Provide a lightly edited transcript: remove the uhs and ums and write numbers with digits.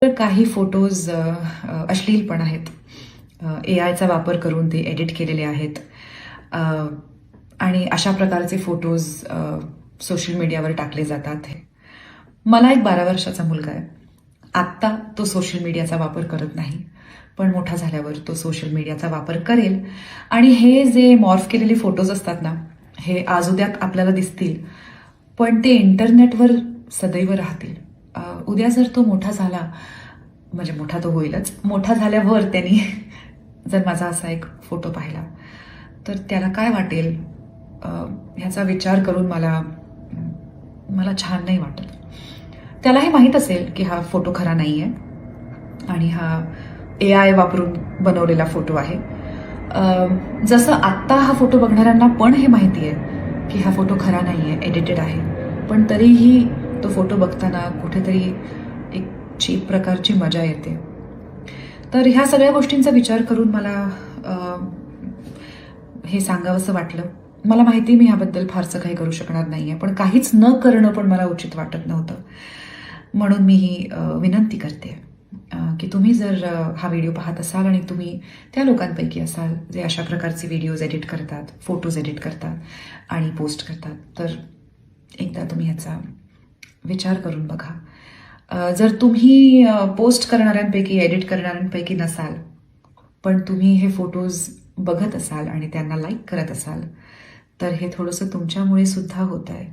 तर काही फोटोज अश्लील पण आहेत. एआयचा वापर करून ते एडिट केलेले आहेत. आणि अशा प्रकारचे फोटोज सोशल मीडियावर टाकले जातात. मला एक 12 वर्षाचा मुलगा आहे. आत्ता तो सोशल मीडियाचा वापर करत नाही, पण मोठा झाल्यावर तो सोशल मीडियाचा वापर करेल. आणि हे जे मॉर्फ केलेले फोटोज असतात ना, हे आज उद्या आपल्याला दिसतील, पण ते इंटरनेटवर सदैव राहतील. उद्या जर तो मोठा झाला, म्हणजे मोठा तो होईलच, मोठा झाल्यावर त्यांनी जर माझा असा एक फोटो पाहिला तर त्याला काय वाटेल, ह्याचा विचार करून मला छान नाही वाटत. त्याला हे माहीत असेल की हा फोटो खरा नाही आहे आणि हा AI वापरून बनवलेला फोटो आहे. जसं आत्ता हा फोटो बघणाऱ्यांना पण हे माहिती आहे की हा फोटो खरा नाही आहे, एडिटेड आहे, पण तरीही तो फोटो बघताना कुठेतरी एक चीप प्रकारची मजा येते. तर ह्या सगळ्या गोष्टींचा विचार करून मला हे सांगावंसं वाटलं. मला माहिती मी ह्याबद्दल फारसं काही करू शकणार नाहीये, पण काहीच न करणं पण मला उचित वाटत नव्हतं. म्हणून मी ही विनंती करते की तुम्ही जर हा व्हिडिओ पाहत असाल आणि तुम्ही त्या लोकांपैकी असाल जे अशा प्रकारचे व्हिडिओज एडिट करतात, फोटोज एडिट करतात आणि पोस्ट करतात, तर एकदा तुम्ही ह्याचा विचार करून बघा. जर तुम्ही पोस्ट करणाऱ्यांपैकी, एडिट करणाऱ्यांपैकी नसाल, पण तुम्ही हे फोटोज बघत असाल आणि त्यांना लाईक करत असाल, तर हे थोडंसं तुमच्यामुळे सुद्धा होत आहे.